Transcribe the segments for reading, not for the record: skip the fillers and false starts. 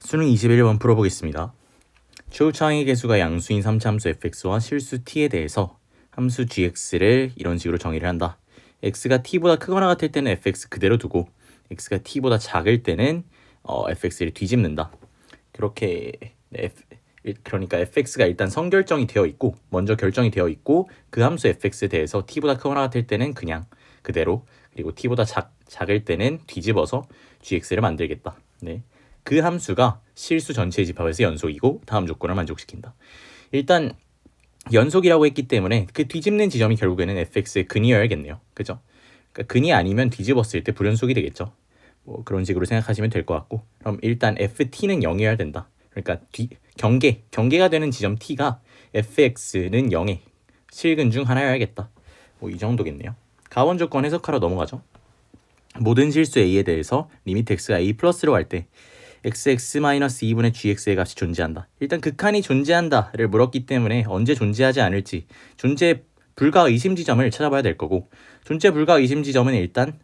수능 21번 풀어보겠습니다. 최우차항의 개수가 양수인 3차 함수 fx와 실수 t에 대해서 함수 gx를 이런 식으로 정의를 한다. x가 t보다 크거나 같을 때는 fx 그대로 두고 x가 t보다 작을 때는 fx를 뒤집는다. 그렇게 그러니까 fx가 일단 선결정이 되어 있고 먼저 결정이 되어 있고 그 함수 fx에 대해서 t보다 크거나 같을 때는 그냥 그대로, 그리고 t보다 작을 때는 뒤집어서 gx를 만들겠다. 네. 그 함수가 실수 전체의 집합에서 연속이고 다음 조건을 만족시킨다. 일단 연속이라고 했기 때문에 그 뒤집는 지점이 결국에는 fx의 근이어야겠네요. 그죠? 그러니까 근이 아니면 뒤집었을 때 불연속이 되겠죠. 뭐 그런 식으로 생각하시면 될 것 같고, 그럼 일단 ft는 0이어야 된다. 그러니까 경계가 되는 지점 t가 fx는 0의 실근 중 하나여야겠다. 뭐 이 정도겠네요. 가원 조건 해석하러 넘어가죠. 모든 실수 a에 대해서 리미트 x가 a 플러스로 갈 때 x-2분의 gx의 값이 존재한다. 일단 극한이 존재한다를 물었기 때문에 언제 존재하지 않을지 존재 불가 의심 지점을 찾아봐야 될 거고, 존재 불가 의심 지점은 일단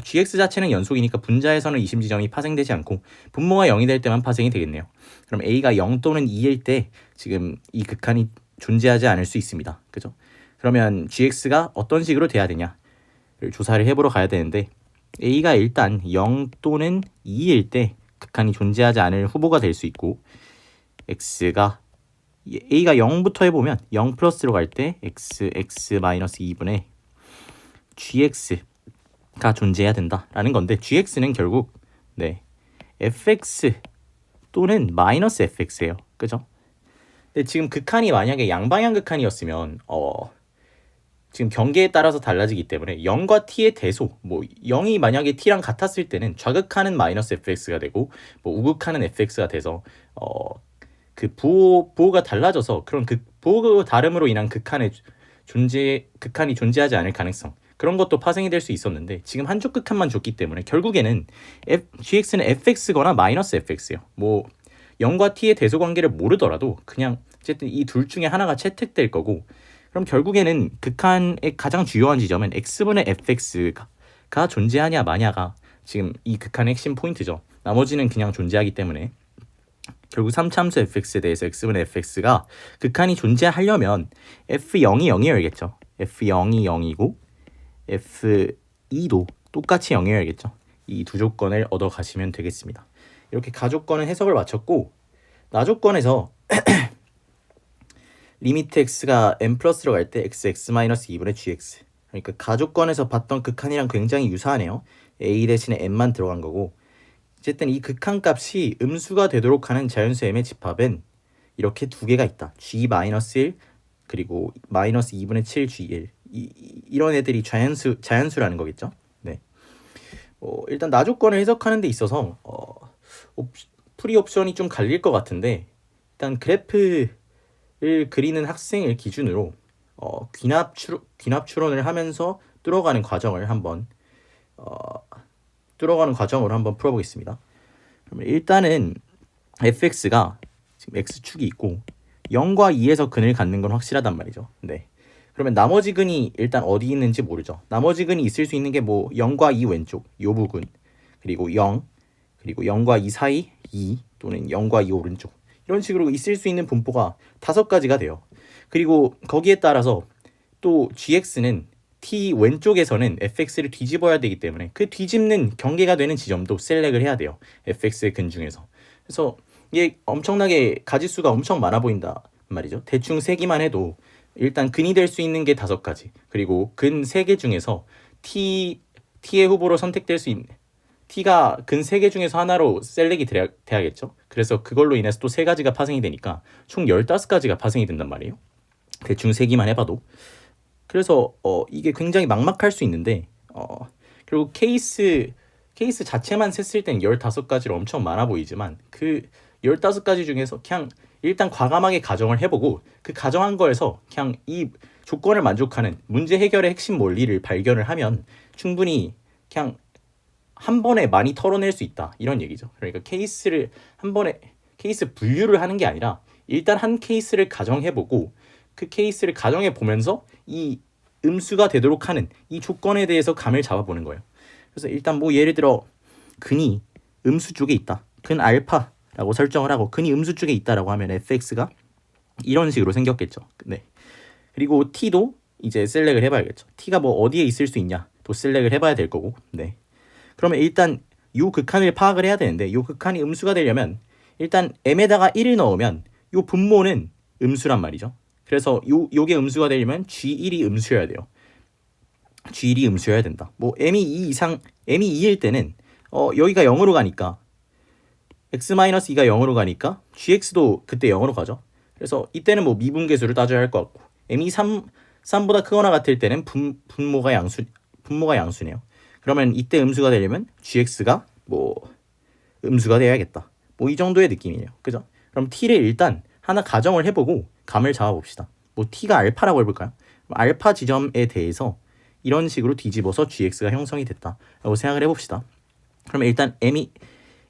gx 자체는 연속이니까 분자에서는 의심 지점이 파생되지 않고 분모가 0이 될 때만 파생이 되겠네요. 그럼 a가 0 또는 2일 때 지금 이 극한이 존재하지 않을 수 있습니다. 그죠? 그러면 gx가 어떤 식으로 돼야 되냐를 조사를 해보러 가야 되는데, a가 일단 0 또는 2일 때 극한이 존재하지 않을 후보가 될 수 있고, x가 a가 0부터 해보면 0 플러스로 갈 때 x-2분의 gx가 존재해야 된다라는 건데, gx는 결국 fx 또는 마이너스 fx예요. 그죠? 근데 지금 극한이 만약에 양방향 극한이었으면 지금 경계에 따라서 달라지기 때문에 0과 t의 대소, 뭐 0이 만약에 t랑 같았을 때는 좌극한은 마이너스 fx가 되고 뭐 우극한은 fx가 돼서 그 부호가 달라져서 그런 부호 다름으로 인한 극한이 존재하지 않을 가능성, 그런 것도 파생이 될 수 있었는데, 지금 한쪽 극한만 줬기 때문에 결국에는 gx는 fx거나 마이너스 fx예요. 뭐 0과 t의 대소 관계를 모르더라도 그냥 어쨌든 이 둘 중에 하나가 채택될 거고, 그럼 결국에는 극한의 가장 주요한 지점은 x분의 fx가 존재하냐 마냐가 지금 이 극한의 핵심 포인트죠. 나머지는 그냥 존재하기 때문에 결국 3차 함수 fx에 대해서 x분의 fx가 극한이 존재하려면 f0이 0이어야겠죠. f0이 0이고 f2도 똑같이 0이어야겠죠. 이 두 조건을 얻어 가시면 되겠습니다. 이렇게 가조건은 해석을 마쳤고, 나조건에서 리미트 x가 n 플러스로 갈 때 x-2분의 gx, 그러니까 가조건에서 봤던 극한이랑 굉장히 유사하네요. a 대신에 n만 들어간 거고, 어쨌든 이 극한 값이 음수가 되도록 하는 자연수 m의 집합은 이렇게 두 개가 있다. g-1 그리고 마이너스 2분의 7 g1, 이런 애들이 자연수라는 거겠죠. 네. 일단 나조건을 해석하는 데 있어서 프리 옵션이 좀 갈릴 것 같은데, 일단 그래프를 그리는 학생을 기준으로 귀납 추론을 하면서 뚫어가는 과정을 한번 풀어보겠습니다. 그러면 일단은 fx가 지금 x축이 있고 0과 2에서 근을 갖는 건 확실하단 말이죠. 네. 그러면 나머지 근이 일단 어디 있는지 모르죠. 나머지 근이 있을 수 있는 게 뭐 0과 2 왼쪽 요 부분, 그리고 0, 그리고 0과 2 사이 2, 또는 0과 2 오른쪽, 이런 식으로 있을 수 있는 분포가 5가지가 돼요. 그리고 거기에 따라서 또 gx는 t 왼쪽에서는 fx를 뒤집어야 되기 때문에 그 뒤집는 경계가 되는 지점도 셀렉을 해야 돼요. fx의 근 중에서. 그래서 이게 엄청나게 가지수가 엄청 많아 보인다 말이죠. 대충 세기만 해도 일단 근이 될 수 있는 게 5가지, 그리고 근 3개 중에서 t의 후보로 선택될 수 있는 t가 근 3개 중에서 하나로 셀렉이 돼야겠죠. 그래서 그걸로 인해서 또 3가지가 파생이 되니까 총 15가지가 파생이 된단 말이에요. 대충 세기만 해봐도. 그래서 이게 굉장히 막막할 수 있는데 결국 케이스 자체만 셌을 땐 15가지로 엄청 많아 보이지만, 그 15가지 중에서 그냥 일단 과감하게 가정을 해보고 그 가정한 거에서 그냥 이 조건을 만족하는 문제 해결의 핵심 원리를 발견을 하면 충분히 그냥 한 번에 많이 털어낼 수 있다, 이런 얘기죠. 그러니까 케이스를 한 번에 케이스 분류를 하는 게 아니라 일단 한 케이스를 가정해보고 그 케이스를 가정해 보면서 이 음수가 되도록 하는 이 조건에 대해서 감을 잡아보는 거예요. 그래서 일단 뭐 예를 들어 근이 음수 쪽에 있다. 근 알파라는 라고 설정을 하고 근이 음수 쪽에 있다라고 하면 fx가 이런 식으로 생겼겠죠. 네. 그리고 t도 이제 셀렉을 해봐야겠죠. t가 뭐 어디에 있을 수 있냐 또 셀렉을 해봐야 될 거고. 네. 그러면 일단 요 극한을 파악을 해야 되는데 요 극한이 음수가 되려면 일단 m에다가 1을 넣으면 요 분모는 음수란 말이죠. 그래서 요게 음수가 되려면 g1이 음수여야 돼요. g1이 음수여야 된다. 뭐 m이 2 이상 m이 2일 때는 여기가 0으로 가니까 x-2가 0으로 가니까 gx도 그때 0으로 가죠. 그래서 이때는 뭐 미분계수를 따져야 할 것 같고 m이 3보다 크거나 같을 때는 분모가 양수네요. 그러면 이때 음수가 되려면 gx가 뭐 음수가 되어야겠다. 뭐 이 정도의 느낌이에요. 그죠? 그럼 t를 일단 하나 가정을 해보고 감을 잡아봅시다. 뭐 t가 알파라고 해볼까요? 알파 지점에 대해서 이런 식으로 뒤집어서 gx가 형성이 됐다라고 생각을 해봅시다. 그러면 일단 m이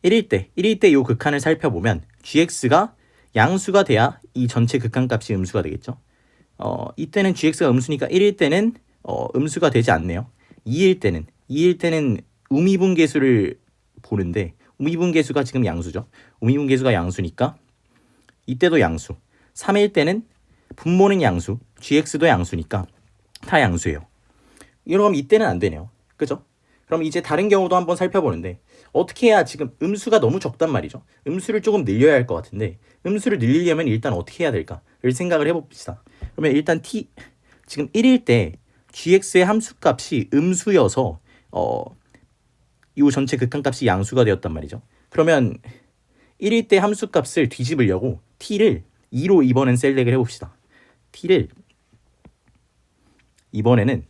1일 때 이 극한을 살펴보면 gx가 양수가 돼야 이 전체 극한값이 음수가 되겠죠. 이때는 gx가 음수니까 1일 때는 음수가 되지 않네요. 2일 때는 우미분계수를 보는데 우미분계수가 지금 양수죠. 우미분계수가 양수니까 이때도 양수. 3일 때는 분모는 양수, gx도 양수니까 다 양수예요. 이러면 이때는 안 되네요. 그죠? 그럼 이제 다른 경우도 한번 살펴보는데 어떻게 해야 지금 음수가 너무 적단 말이죠. 음수를 조금 늘려야 할 것 같은데 음수를 늘리려면 일단 어떻게 해야 될까를 생각을 해봅시다. 그러면 일단 지금 1일 때 gx의 함수값이 음수여서 이 전체 극한값이 양수가 되었단 말이죠. 그러면 1일 때 함수값을 뒤집으려고 t를 2로 이번엔 셀렉을 해봅시다. t를 이번에는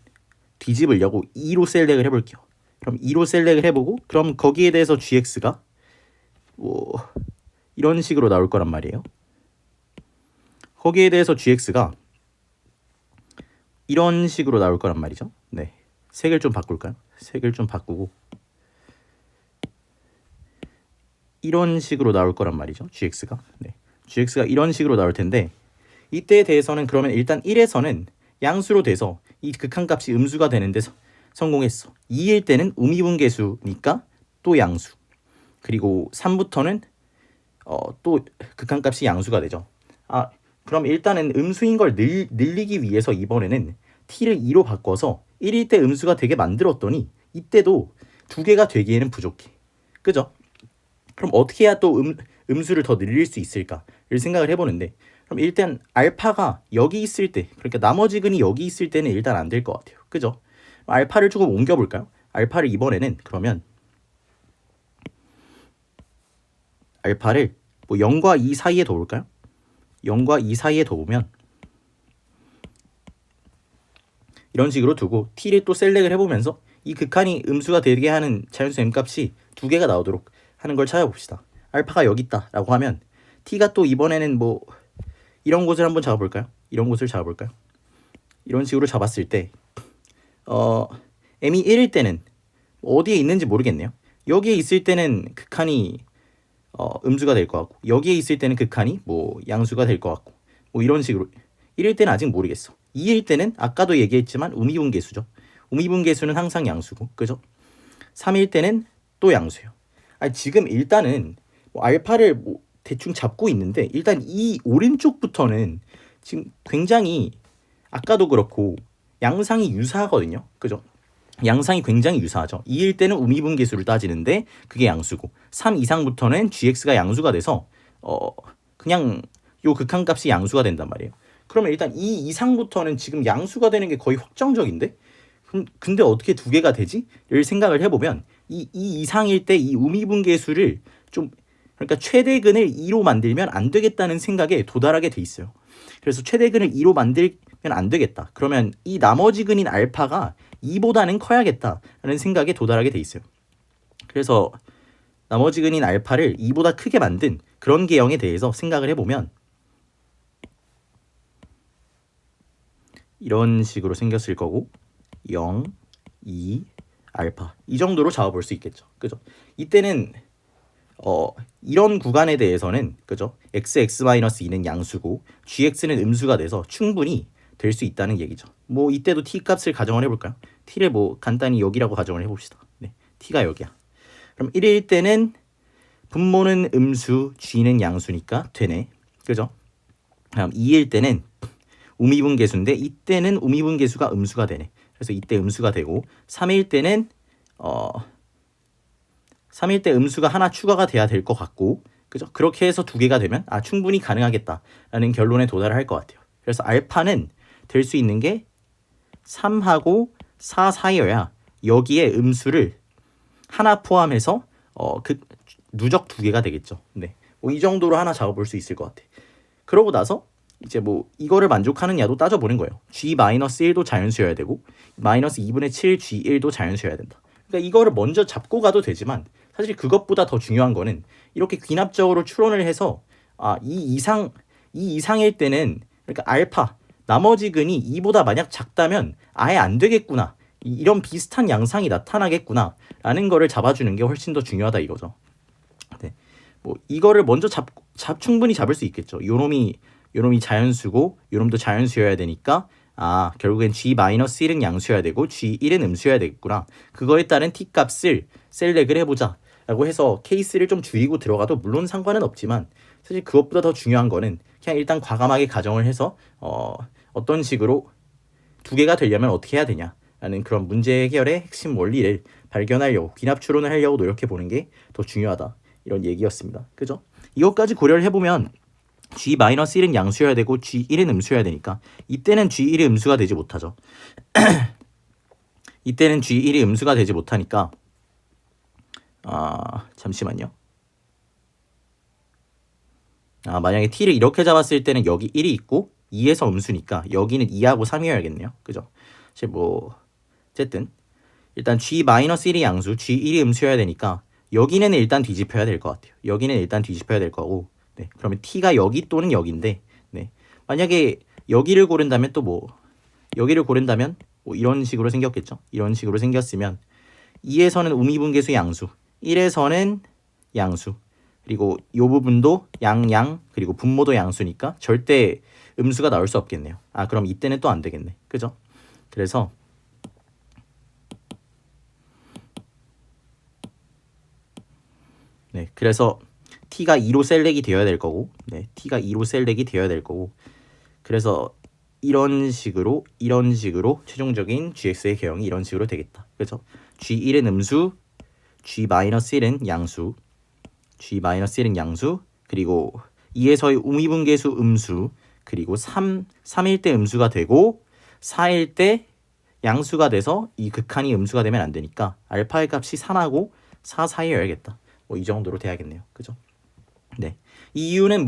뒤집으려고 2로 셀렉을 해볼게요. 그럼 2로 셀렉을 해보고 그럼 거기에 대해서 gx가 뭐 이런 식으로 나올 거란 말이에요. 거기에 대해서 gx가 이런 식으로 나올 거란 말이죠. 네, 색을 좀 바꿀까요? 색을 좀 바꾸고 이런 식으로 나올 거란 말이죠. gx가 네, gx가 이런 식으로 나올 텐데 이때에 대해서는 그러면 일단 1에서는 양수로 돼서 이 극한값이 음수가 되는데 성공했어. 2일 때는 우미분계수니까 또 양수. 그리고 3부터는 또 극한값이 양수가 되죠. 그럼 일단은 음수인 걸 늘리기 위해서 이번에는 t를 2로 바꿔서 1일 때 음수가 되게 만들었더니 이때도 두 개가 되기에는 부족해. 그죠? 그럼 어떻게 해야 또 음수를 더 늘릴 수 있을까를 생각을 해보는데 그럼 일단 알파가 여기 있을 때 그러니까 나머지 근이 여기 있을 때는 일단 안 될 것 같아요. 그죠? 알파를 조금 옮겨볼까요? 알파를 이번에는 그러면 알파를 뭐 0과 2 사이에 둬볼까요? 0과 2 사이에 둬보면 이런 식으로 두고 t를 또 셀렉을 해보면서 이 극한이 음수가 되게 하는 자연수 m값이 두 개가 나오도록 하는 걸 찾아봅시다. 알파가 여기 있다 라고 하면 t가 또 이번에는 뭐 이런 곳을 한번 잡아볼까요? 이런 곳을 잡아볼까요? 이런 식으로 잡았을 때 m이 1일 때는 어디에 있는지 모르겠네요. 여기에 있을 때는 극한이 음수가 될 것 같고 여기에 있을 때는 극한이 뭐 양수가 될 것 같고 뭐 이런 식으로 1일 때는 아직 모르겠어. 2일 때는 아까도 얘기했지만 우미분계수죠. 우미분계수는 항상 양수고 그죠? 3일 때는 또 양수예요. 지금 일단은 뭐 알파를 뭐 대충 잡고 있는데 일단 이 오른쪽부터는 지금 굉장히 아까도 그렇고 양상이 유사하거든요. 그죠? 양상이 굉장히 유사하죠. 2일 때는 우미분계수를 따지는데 그게 양수고 3 이상부터는 gx가 양수가 돼서 그냥 요 극한값이 양수가 된단 말이에요. 그러면 일단 2 이상부터는 지금 양수가 되는 게 거의 확정적인데 근데 어떻게 두 개가 되지? 를 생각을 해보면 이 이상일 때 이 우미분계수를 좀 그러니까 최대근을 2로 만들면 안 되겠다는 생각에 도달하게 돼 있어요. 그래서 최대근을 2로 만들면 안 되겠다. 그러면 이 나머지 근인 알파가 2보다는 커야겠다라는 생각에 도달하게 돼 있어요. 그래서 나머지 근인 알파를 2보다 크게 만든 그런 계형에 대해서 생각을 해보면 이런 식으로 생겼을 거고 0, 2, 알파 이 정도로 잡아볼 수 있겠죠. 그죠? 이때는 이런 구간에 대해서는 그죠? x-2는 양수고 gx는 음수가 돼서 충분히 될 수 있다는 얘기죠. 뭐 이때도 t 값을 가정을 해볼까요? t를 뭐 간단히 여기라고 가정을 해봅시다. 네, t가 여기야. 그럼 1일 때는 분모는 음수, g는 양수니까 되네. 그죠? 다음 2일 때는 우미분계수인데 이때는 우미분계수가 음수가 되네. 그래서 이때 음수가 되고 3일 때는 3일 때 음수가 하나 추가가 돼야 될 것 같고, 그죠? 그렇게 해서 두 개가 되면 충분히 가능하겠다라는 결론에 도달을 할 것 같아요. 그래서 알파는 될 수 있는 게 3하고 4 사이여야 여기에 음수를 하나 포함해서 그 누적 두 개가 되겠죠. 네, 뭐 이 정도로 하나 잡아볼 수 있을 것 같아. 그러고 나서 이제 뭐 이거를 만족하느냐도 따져보는 거예요. G-1도 자연수여야 되고 마이너스 2분의 7 G1도 자연수여야 된다. 그러니까 이거를 먼저 잡고 가도 되지만 사실 그것보다 더 중요한 거는 이렇게 귀납적으로 추론을 해서 이 이상일 때는, 그러니까 알파 나머지 근이 2보다 만약 작다면 아예 안 되겠구나, 이런 비슷한 양상이 나타나겠구나 라는 거를 잡아주는 게 훨씬 더 중요하다 이거죠. 네, 뭐 이거를 먼저 충분히 잡을 수 있겠죠. 요놈이 자연수고 요놈도 자연수여야 되니까 결국엔 G-1은 양수여야 되고 G1은 음수여야 되겠구나. 그거에 따른 T값을 셀렉을 해보자 라고 해서 케이스를 좀 줄이고 들어가도 물론 상관은 없지만 사실 그것보다 더 중요한 거는 그냥 일단 과감하게 가정을 해서 어떤 식으로 두 개가 되려면 어떻게 해야 되냐라는 그런 문제 해결의 핵심 원리를 발견하려고 귀납 추론을 하려고 노력해 보는 게 더 중요하다, 이런 얘기였습니다. 그죠? 이것까지 고려를 해보면 G-1은 양수여야 되고 G1은 음수여야 되니까 이때는 G1이 음수가 되지 못하죠. 이때는 G1이 음수가 되지 못하니까 잠시만요. 만약에 T를 이렇게 잡았을 때는 여기 1이 있고 2에서 음수니까 여기는 2하고 3이어야겠네요. 그죠? 어쨌든 일단 G-1이 양수, G1이 음수여야 되니까 여기는 일단 뒤집혀야 될 것 같아요. 여기는 일단 뒤집혀야 될 거고, 네, 그러면 T가 여기 또는 여기인데, 네, 만약에 여기를 고른다면 여기를 고른다면 이런 식으로 생겼겠죠. 이런 식으로 생겼으면 2에서는 우미분계수 양수, 1에서는 양수, 그리고 이 부분도 양, 그리고 분모도 양수니까 절대 음수가 나올 수 없겠네요. 그럼 이때는 또 안 되겠네. 그죠? 그래서 네, 그래서 T가 2로 셀렉이 되어야 될 거고, 네, T가 2로 셀렉이 되어야 될 거고, 그래서 이런 식으로 최종적인 GX의 개형이 이런 식으로 되겠다. 그래서 G1은 음수, G-1은 양수, G-1은 양수, 그리고 2에서의 우미분계수 음수, 그리고 3일 때 음수가 되고 4일 때 양수가 돼서 이 극한이 음수가 되면 안 되니까 알파의 값이 3하고 4 사이여야겠다. 이 정도로 돼야겠네요. 그죠? 네. 이 이유는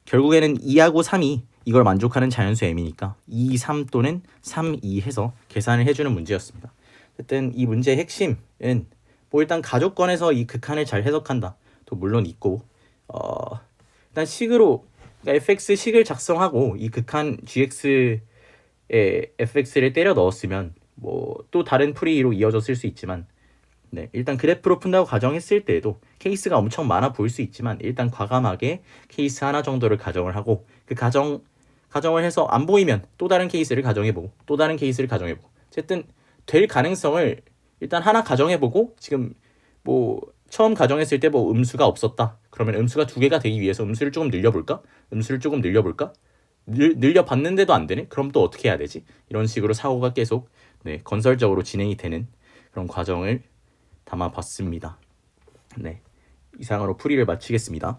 결국에는 2하고 3이 이걸 만족하는 자연수 m이니까 2, 3 또는 3, 2 해서 계산을 해주는 문제였습니다. 어쨌든 이 문제의 핵심은 일단 가족권에서 이 극한을 잘 해석한다 또 물론 있고, 일단 식으로, 그러니까 fx 식을 작성하고 이 극한 gx에 fx를 때려 넣었으면 또 다른 풀이로 이어졌을 수 있지만, 네, 일단 그래프로 푼다고 가정했을 때에도 케이스가 엄청 많아 보일 수 있지만 일단 과감하게 케이스 하나 정도를 가정을 하고 그 가정을 해서 안 보이면 또 다른 케이스를 가정해보고 또 다른 케이스를 가정해보고 어쨌든 될 가능성을 일단 하나 가정해보고, 지금 처음 가정했을 때 음수가 없었다. 그러면 음수가 두 개가 되기 위해서 음수를 조금 늘려볼까? 늘려봤는데도 안 되네? 그럼 또 어떻게 해야 되지? 이런 식으로 사고가 계속 건설적으로 진행이 되는 그런 과정을 담아봤습니다. 네, 이상으로 풀이를 마치겠습니다.